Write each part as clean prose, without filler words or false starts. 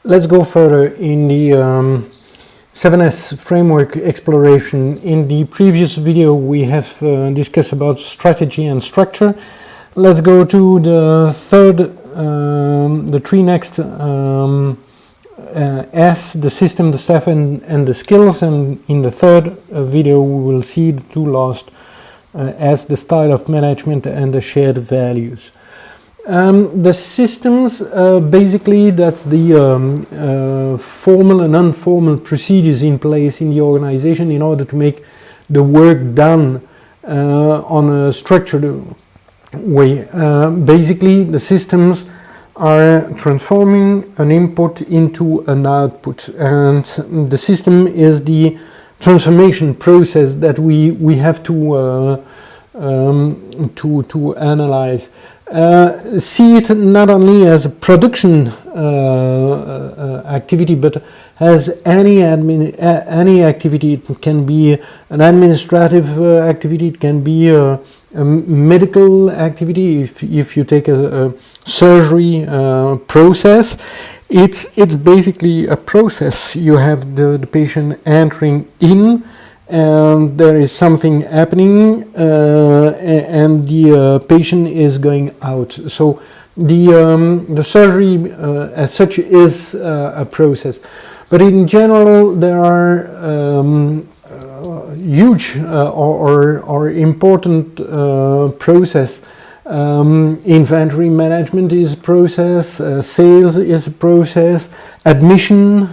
Let's go further in the 7S framework exploration. In the previous video we have discussed about strategy and structure. Let's go to the third, the three next S, the system, the staff and the skills, and in the third video we will see the two last as the style of management and the shared values. The systems, basically that's the formal and informal procedures in place in the organization in order to make the work done on a structured way. Basically the systems are transforming an input into an output, and the system is the transformation process that we have to analyze. See it not only as a production activity, but as any activity. It can be an administrative activity, it can be a medical activity. If you take a surgery process, it's basically a process. You have the patient entering in, and there is something happening, and the patient is going out. So the surgery as such is a process, but in general there are huge or important process. Inventory management is a process, sales is a process, admission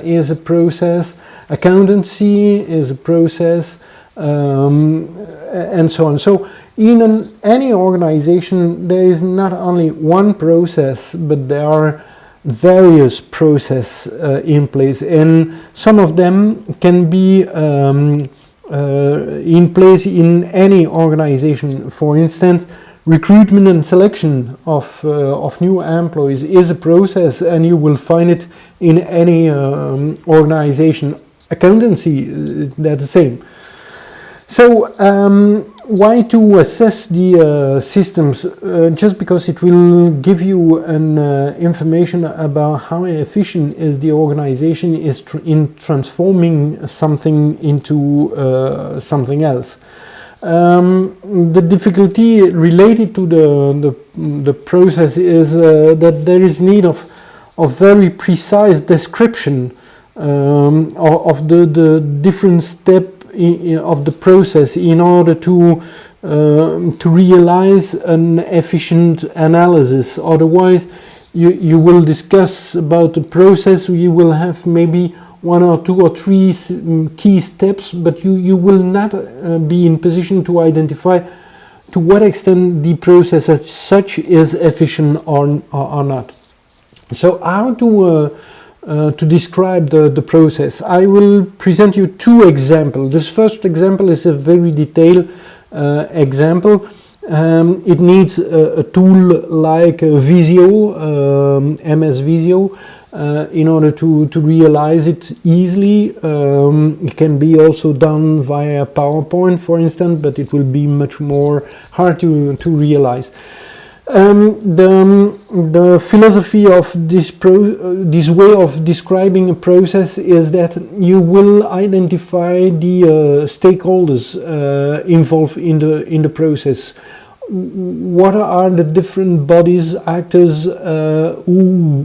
is a process, accountancy is a process, and so on. So in any organization there is not only one process, but there are various processes in place, and some of them can be in place in any organization. For instance, recruitment and selection of new employees is a process, and you will find it in any organization. Accountancy, that's the same. So why to assess the systems? Just because it will give you an information about how efficient is the organization is in transforming something into something else. The difficulty related to the process is that there is need of very precise description of the different step of the process in order to realize an efficient analysis. Otherwise you will discuss about the process, you will have maybe one or two or three key steps, but you will not be in position to identify to what extent the process as such is efficient or not. So how to describe the process? I will present you two examples. This first example is a very detailed example. It needs a tool like Visio, MS Visio, in order to realize it easily. It can be also done via PowerPoint, for instance, but it will be much more hard to realize. The philosophy of this way of describing a process is that you will identify the stakeholders involved in the process. What are the different bodies, actors who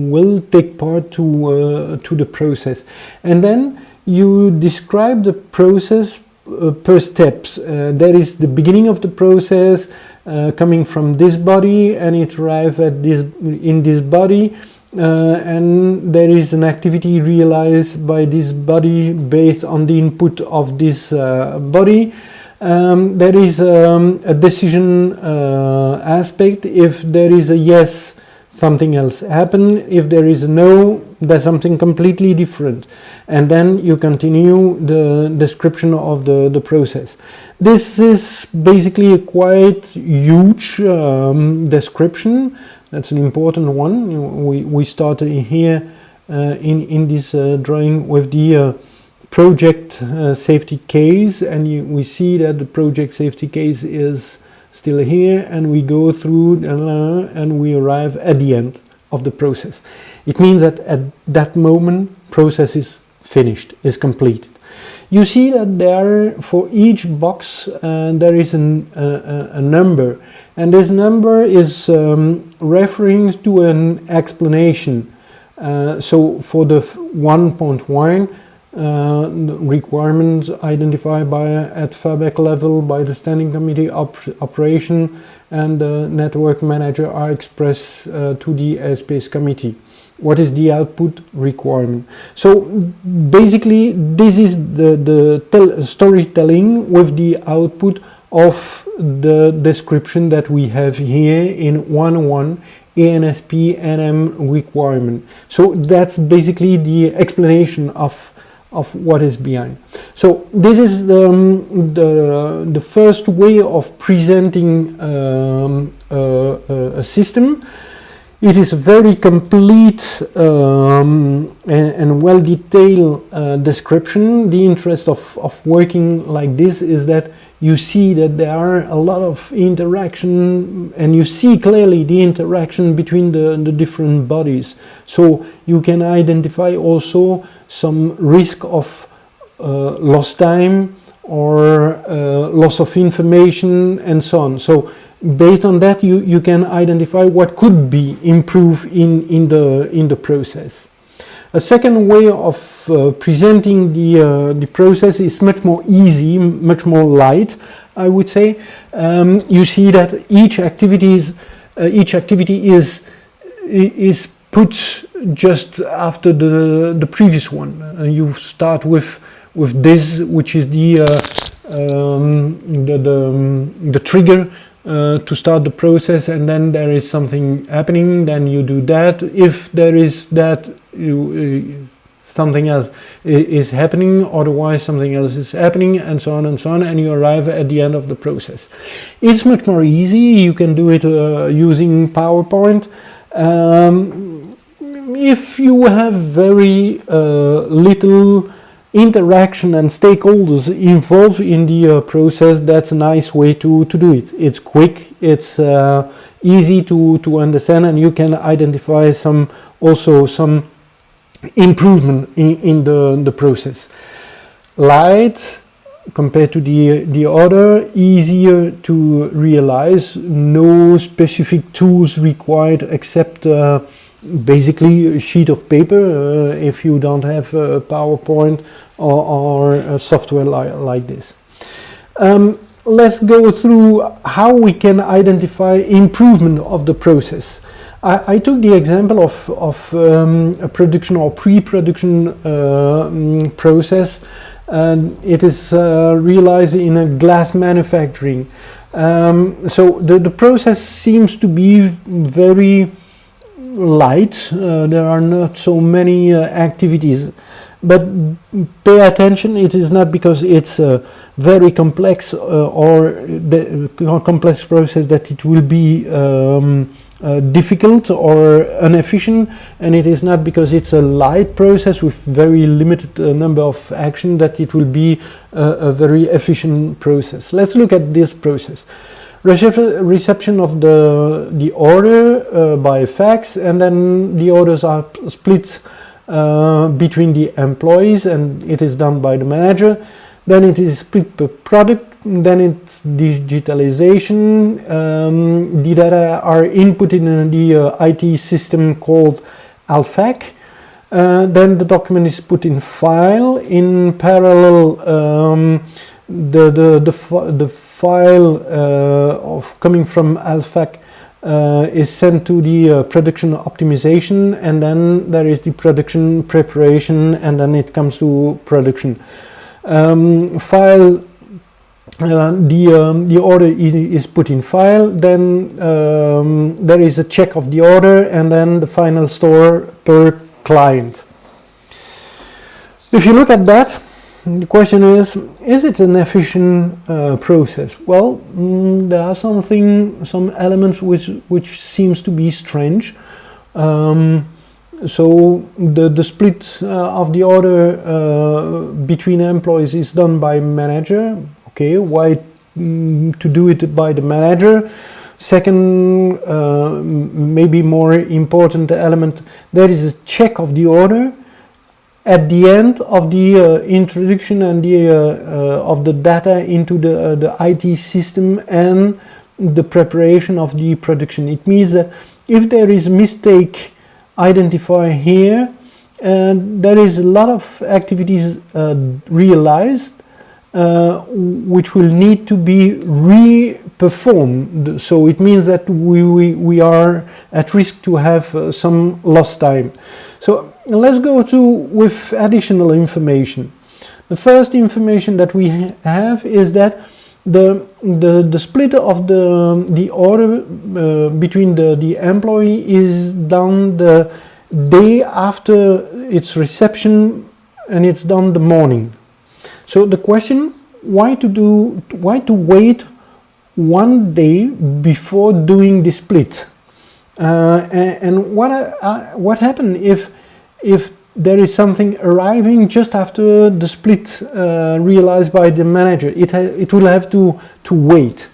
will take part to the process, and then you describe the process per steps. There is the beginning of the process, coming from this body, and it arrives at in this body, and there is an activity realized by this body based on the input of this body. There is a decision aspect. If there is a yes, something else happens. If there is a no, there's something completely different. And then you continue the description of the process. This is basically a quite huge description. That's an important one. We started here in this drawing with the project safety case, and we see that the project safety case is still here, and we go through and we arrive at the end. of the process. It means that at that moment, process is finished, is completed. You see that there, for each box, there is a number, and this number is referring to an explanation. So for the 1.1, requirements identified at FABEC level by the Standing Committee operation and the network manager are expressed to the airspace committee. What is the output requirement? So basically this is the storytelling with the output of the description that we have here in 1.1 ANSP NM requirement. So that's basically the explanation of what is behind. So this is the first way of presenting a system. It is a very complete and well-detailed description. The interest of working like this is that you see that there are a lot of interaction, and you see clearly the interaction between the different bodies. So you can identify also some risk of lost time or loss of information and so on. So based on that, you can identify what could be improved in the process. A second way of presenting the process is much more easy, much more light, I would say. You see that each activity is put just after the previous one. You start with this, which is the trigger to start the process, and then there is something happening, then you do that. If there is that, something else is happening, otherwise something else is happening, and so on, and you arrive at the end of the process. It's much more easy. You can do it using PowerPoint. If you have very little interaction and stakeholders involved in the process, that's a nice way to do it. It's quick, it's easy to understand, and you can identify some improvement in the process. Light compared to the other, easier to realize, no specific tools required except basically a sheet of paper if you don't have PowerPoint or a software like this. Let's go through how we can identify improvement of the process. I took the example of a production or pre-production process, and it is realized in a glass manufacturing. So the process seems to be very light. There are not so many activities, but pay attention, it is not because it's a very complex or the complex process that it will be difficult or inefficient, and it is not because it's a light process with very limited number of action that it will be a very efficient process. Let's look at this process. Reception of the order by fax, and then the orders are split between the employees, and it is done by the manager. Then it is split per product, then it's digitalization. The data are input in the IT system called ALFAC. Then the document is put in file. In parallel, the file coming from ALFAC is sent to the production optimization, and then there is the production preparation, and then it comes to production. The order is put in file, then there is a check of the order, and then the final store per client. If you look at that, the question is it an efficient process? Well, there are some elements which seems to be strange. So the split of the order between employees is done by manager. Okay, why to do it by the manager? Second, maybe more important element, there is a check of the order at the end of the introduction and of the data into the IT system and the preparation of the production. It means that if there is mistake identified here, there is a lot of activities realized which will need to be re-performed. So it means that we are at risk to have some lost time. So let's go with additional information. The first information that we have is that the split of the order between the employee is done the day after its reception, and it's done the morning. So the question, why to wait one day before doing the split? And what happens if there is something arriving just after the split realized by the manager? It will have to wait.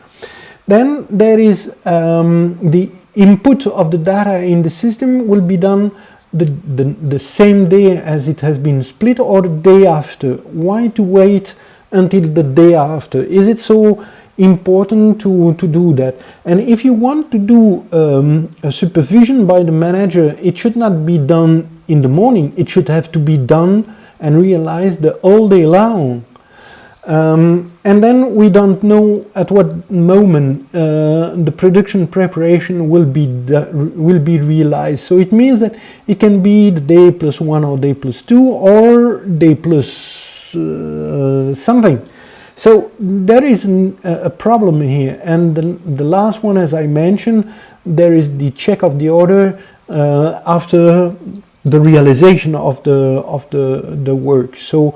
Then there is the input of the data in the system will be done the same day as it has been split or the day after. Why to wait until the day after? Is it so important to do that? And if you want to do a supervision by the manager, it should not be done in the morning. It should have to be done and realized the all day long. And then we don't know at what moment the production preparation will be realized. So it means that it can be the day plus 1 or day plus 2 or day plus something. So there is a problem here. And the last one, as I mentioned, there is the check of the order after the realization of the work. So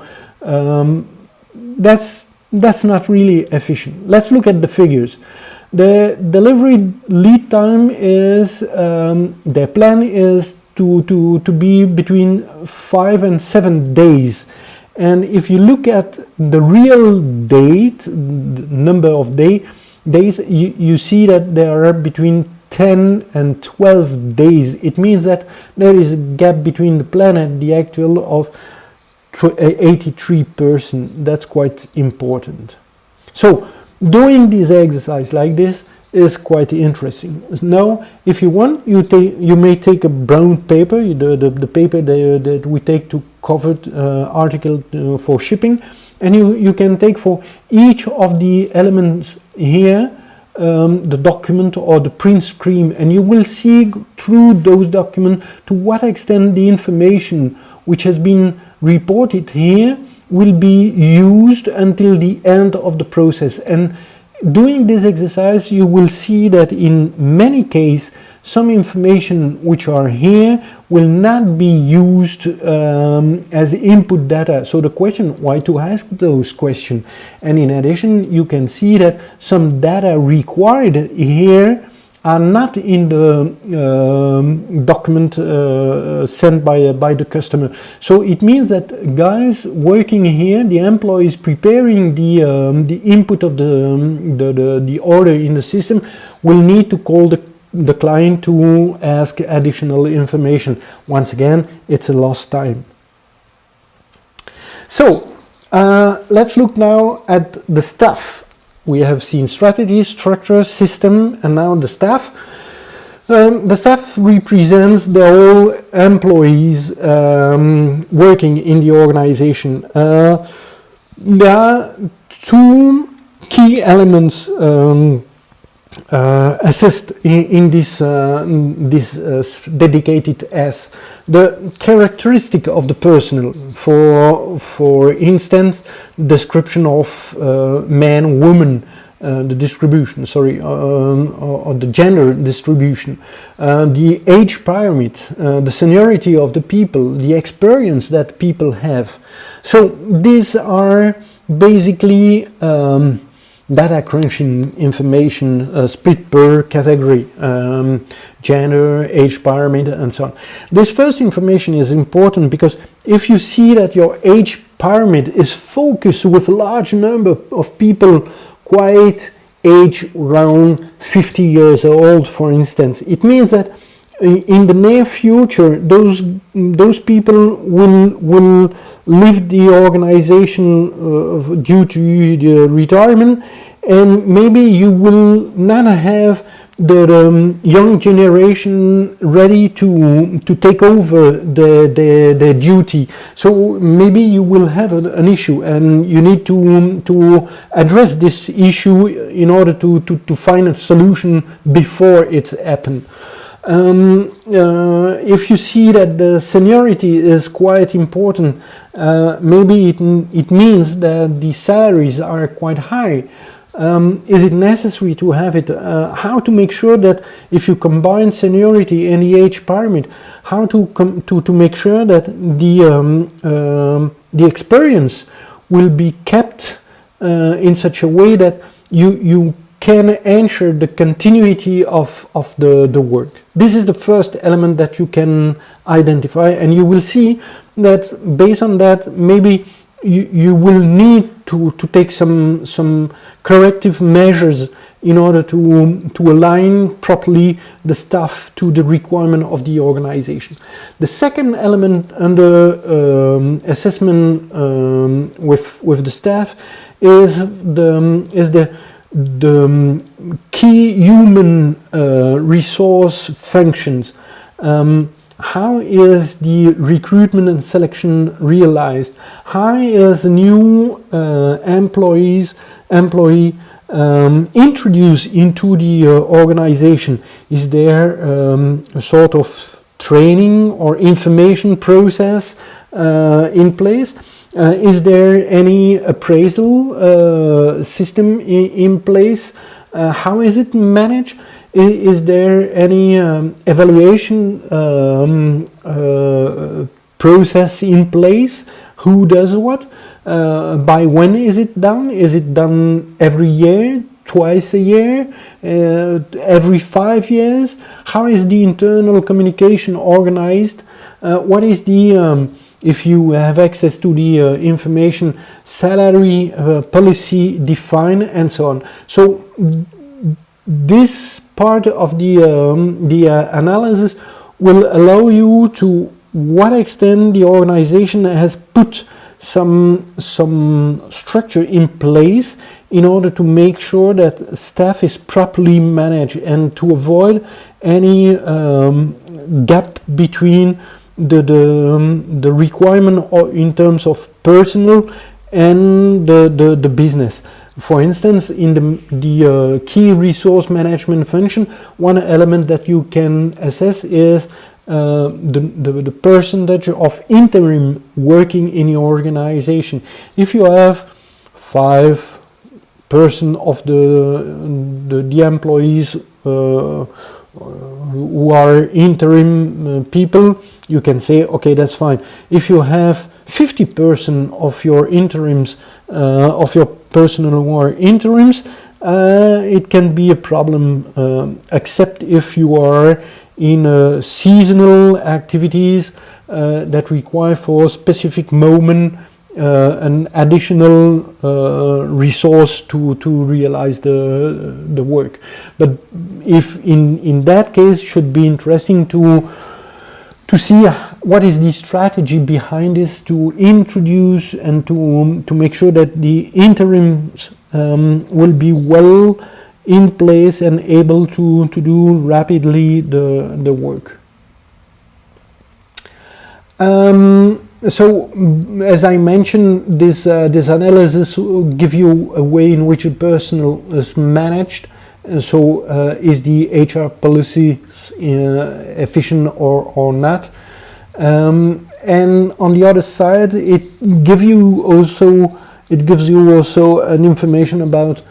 that's not really efficient. Let's look at the figures. The delivery lead time is their plan is to be between 5 and 7 days. And if you look at the real date, the number of days, you see that there are between 10 and 12 days. It means that there is a gap between the plan and the actual of 83%. That's quite important. So doing this exercise like this is quite interesting. Now, if you want, you may take a brown paper, the paper that we take to covered article for shipping, and you can take for each of the elements here the document or the print screen, and you will see through those documents to what extent the information which has been reported here will be used until the end of the process. And doing this exercise, you will see that in many cases some information which are here will not be used as input data. So the question, why to ask those questions? And in addition, you can see that some data required here are not in the document sent by the customer. So it means that guys working here, the employees preparing the input of the order in the system, will need to call the client to ask additional information. Once again, it's a lost time. So let's look now at the staff. We have seen strategy, structure, system, and now the staff. The staff represents the whole employees working in the organization. There are two key elements assist in this dedicated S. The characteristic of the personnel, for instance, description of man, woman, the distribution, or the gender distribution, the age pyramid, the seniority of the people, the experience that people have. So these are basically data crunching information split per category, gender, age pyramid, and so on. This first information is important because if you see that your age pyramid is focused with a large number of people quite age around 50 years old, for instance. It means that in the near future, those people will leave the organization due to the retirement, and maybe you will not have the young generation ready to take over the duty. So maybe you will have an issue, and you need to address this issue in order to find a solution before it's happened. If you see that the seniority is quite important, maybe it means that the salaries are quite high. Is it necessary to have it? How to make sure that if you combine seniority and the age pyramid, how to make sure that the experience will be kept in such a way that you can ensure the continuity of the work. This is the first element that you can identify, and you will see that based on that, maybe you will need to take some corrective measures in order to align properly the staff to the requirement of the organization. The second element under assessment with the staff is the key human resource functions. How is the recruitment and selection realized? How is a new employee introduced into the organization? Is there a sort of training or information process in place? Is there any appraisal system in place? How is it managed? Is there any evaluation process in place? Who does what? By when is it done? Is it done every year, twice a year, every 5 years? How is the internal communication organized? What is the, if you have access to the information, salary policy defined, and so on? So this part of the analysis will allow you to what extent the organization has put some structure in place in order to make sure that staff is properly managed and to avoid any gap between the requirement in terms of personnel and the business. For instance, in the key resource management function, one element that you can assess is the percentage of interim working in your organization. If you have 5% of the employees who are interim people, you can say, okay, that's fine. If you have 50% of your interims, of your personnel who are interims, it can be a problem, except if you are in seasonal activities that require for a specific moment an additional resource to realize the work. But if in that case, should be interesting to see what is the strategy behind this to introduce and to make sure that the interims will be well in place and able to do rapidly the work. So, as I mentioned, this analysis will give you a way in which a personnel is managed. So, is the HR policy efficient or not? And on the other side, it gives you also an information about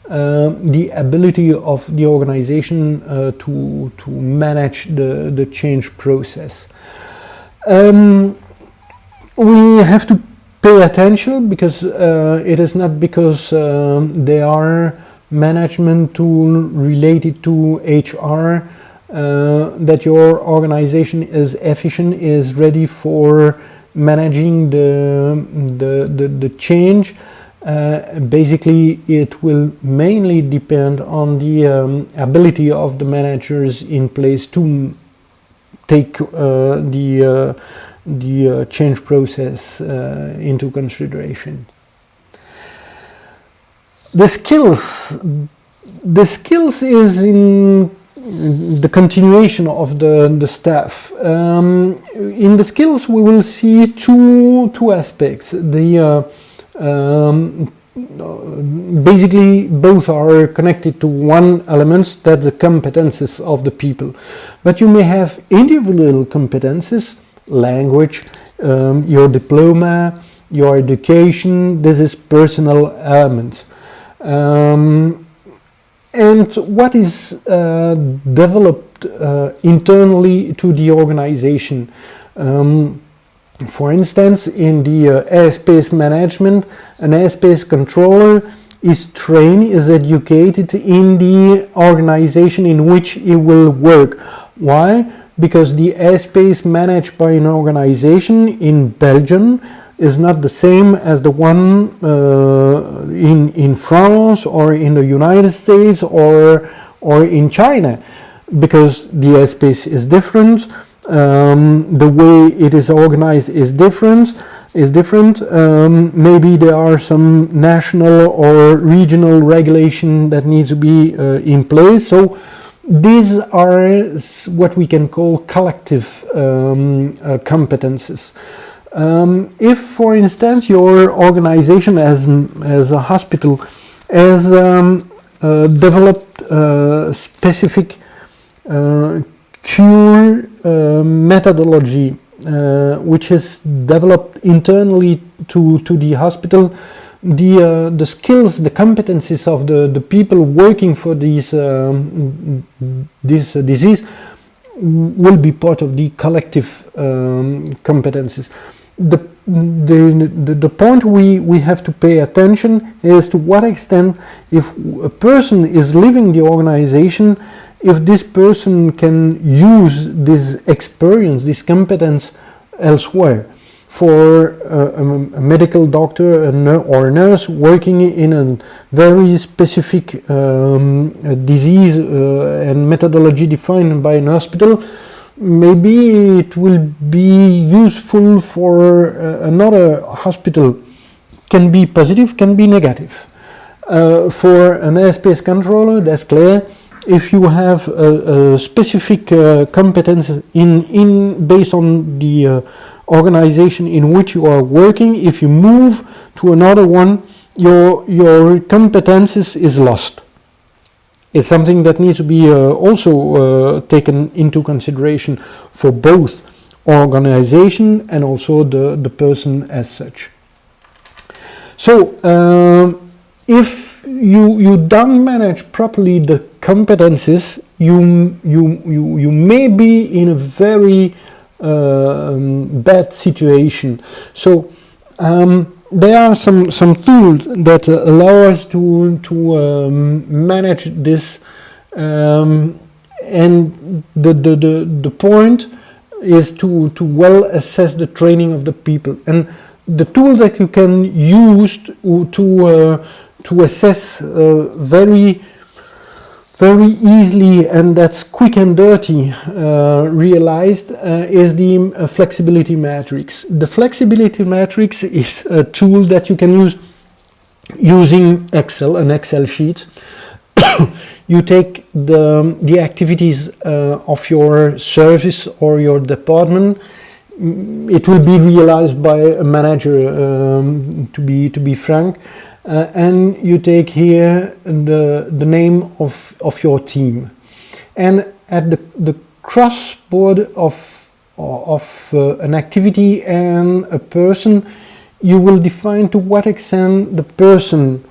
the ability of the organization to manage the change process. We have to pay attention because it is not because they are management tool related to HR that your organization is efficient, is ready for managing the change. basically it will mainly depend on the ability of the managers in place to take the change process into consideration. The skills is in the continuation of the staff. In the skills we will see two aspects. Basically both are connected to one element, that's the competences of the people. But you may have individual competences, language, your diploma, your education. This is personal elements. And what is developed internally to the organization. For instance, in the airspace management, an airspace controller is trained, is educated in the organization in which he will work. Why? Because the airspace managed by an organization in Belgium is not the same as the one in France or in the United States or in China, because the airspace is different. The way it is organized is different. Maybe there are some national or regional regulation that needs to be in place. So these are what we can call collective competences. If, for instance, your organization as a hospital has developed specific cure methodology, which is developed internally to the hospital, the skills, the competencies of the people working for this disease will be part of the collective competencies. The point we have to pay attention is to what extent, if a person is leaving the organization, if this person can use this experience, this competence elsewhere. For a medical doctor or a nurse working in a very specific disease and methodology defined by an hospital, maybe it will be useful for another hospital. Can be positive, can be negative. For an airspace controller, that's clear. If you have a specific competence based on the organization in which you are working, if you move to another one, your competences is lost. It's something that needs to be also taken into consideration for both organization and also the person as such. So if you don't manage properly the competences, you may be in a very bad situation. So there are some tools that allow us to manage this, and the point is to well assess the training of the people, and the tool that you can use to assess very easily, and that's quick and dirty realized, is the flexibility matrix. The flexibility matrix is a tool that you can use using Excel, an Excel sheet. You take the activities of your service or your department. It will be realized by a manager, to be frank. And you take here the name of your team, and at the crossboard of an activity and a person, you will define to what extent the person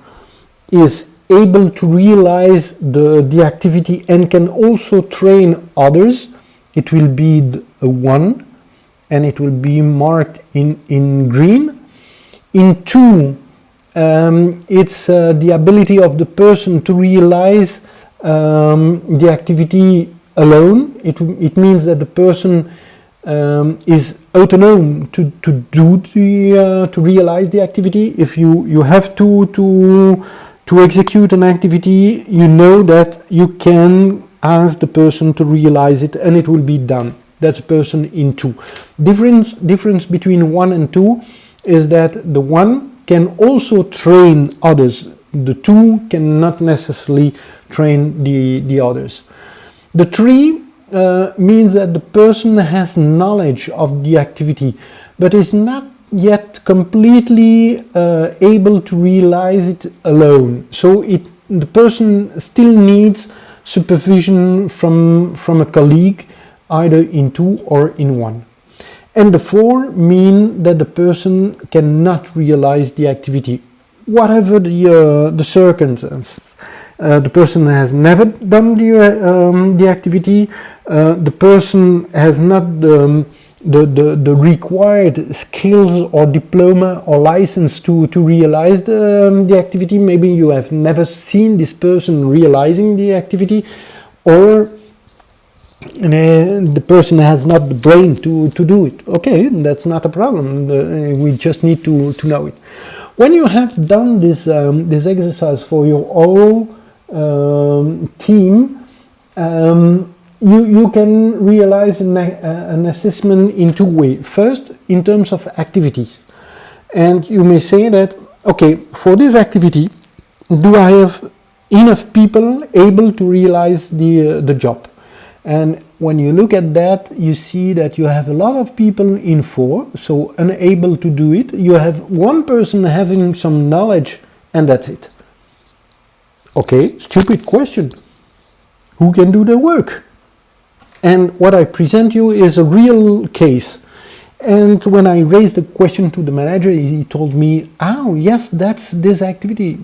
is able to realize the activity and can also train others. It will be a 1, and it will be marked in green. In 2, it's the ability of the person to realize the activity alone. It means that the person is autonomous to realize the activity. If you have to execute an activity, you know that you can ask the person to realize it and it will be done. That's a person in 2. Difference between 1 and 2 is that the 1 can also train others. The 2 cannot necessarily train the others. The 3 means that the person has knowledge of the activity, but is not yet completely able to realize it alone. So the person still needs supervision from a colleague, either in 2 or in 1. And the 4 mean that the person cannot realize the activity, whatever the circumstances. The person has never done the activity. The person has not the required skills or diploma or license to realize the activity. Maybe you have never seen this person realizing the activity, or the person has not the brain to do it. Okay, that's not a problem. We just need to know it. When you have done this exercise for your whole team, you can realize an assessment in 2 ways. First, in terms of activities. And you may say that, okay, for this activity, do I have enough people able to realize the job? And when you look at that, you see that you have a lot of people in 4, so unable to do it. You have 1 person having some knowledge, and that's it. Okay, stupid question. Who can do the work? And what I present you is a real case. And when I raised the question to the manager, he told me, oh, yes, that's this activity.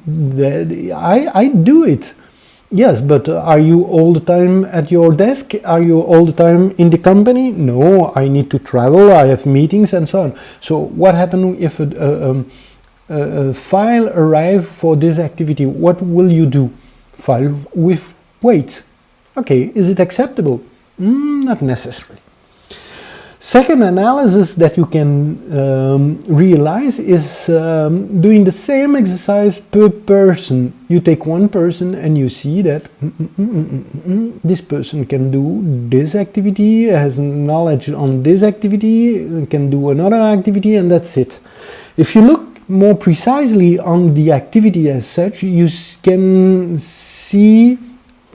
I do it. Yes, but are you all the time at your desk? Are you all the time in the company? No, I need to travel, I have meetings and so on. So what happens if a file arrives for this activity? What will you do? File with wait. Okay, is it acceptable? Not necessarily. Second analysis that you can realize is doing the same exercise per person. You take 1 person and you see that this person can do this activity, has knowledge on this activity, can do another activity, and that's it. If you look more precisely on the activity as such, you can see,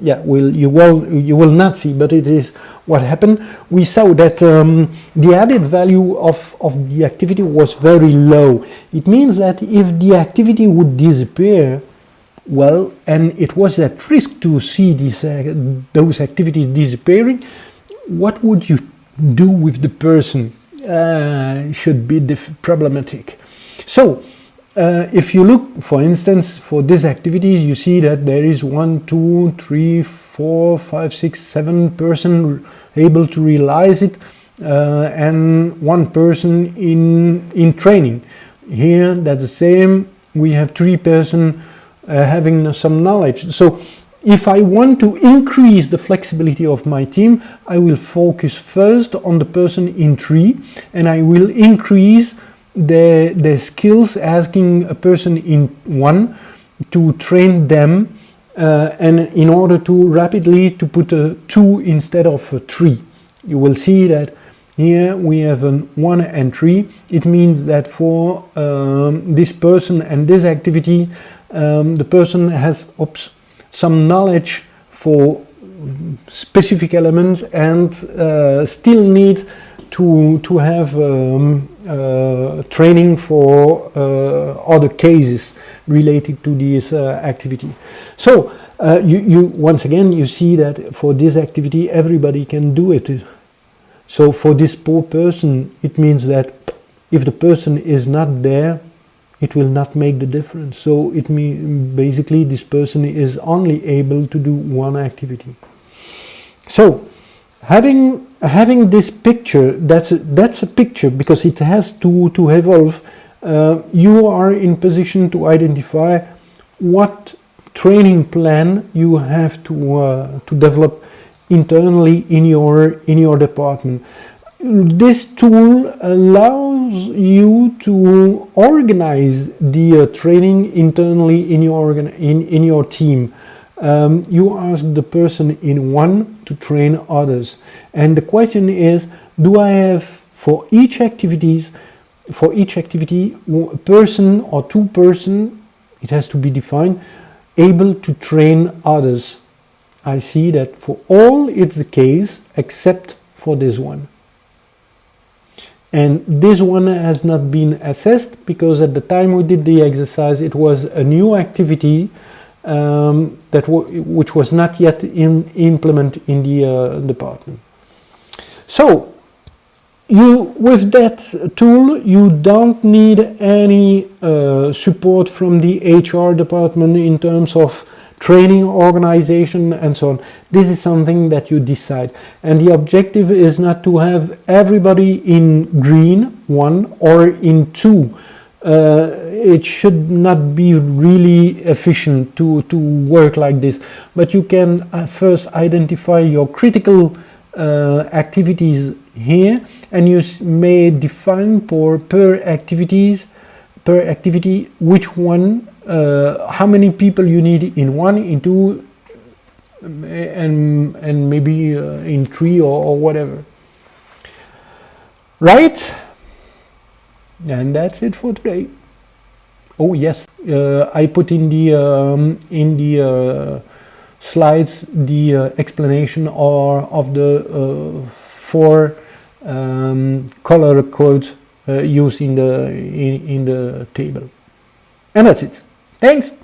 you will not see, but it is what happened. We saw that the added value of the activity was very low. It means that if the activity would disappear, well, and it was at risk to see those activities disappearing, what would you do with the person? Should be problematic. So if you look, for instance, for these activities, you see that there is 1, 2, 3, 4, 5, 6, 7 person able to realize it, and 1 person in training. Here, that's the same. We have 3 person having some knowledge. So if I want to increase the flexibility of my team, I will focus first on the person in 3, and I will increase the skills, asking a person in 1 to train them, and in order to rapidly to put a 2 instead of a 3. You will see that here we have a 1 and 3. It means that for this person and this activity, the person has some knowledge for specific elements and still needs to have training for other cases related to this activity. So you once again you see that for this activity everybody can do it. So for this poor person, it means that if the person is not there, it will not make the difference. So it means basically this person is only able to do 1 activity. So having this picture, that's a picture because it has to evolve. You are in position to identify what training plan you have to develop internally in your department. this tool allows you to organize the training internally in your team. You ask the person in one to train others, and the question is, do I have for each activity a person or two person, it has to be defined, able to train others? I see that for all it's the case except for this one. And this one has not been assessed because at the time we did the exercise it was a new activity which was not yet implemented in the department. So with that tool you don't need any support from the HR department in terms of training, organization, and so on. This is something that you decide, and the objective is not to have everybody in green 1 or in 2. It should not be really efficient to work like this, but you can first identify your critical activities here, and you may define per activity which one, how many people you need in 1, in 2, and maybe in 3 or whatever. Right? And that's it for today. Oh yes, I put in the slides the explanation of the 4 color codes used in the table. And that's it. Thanks.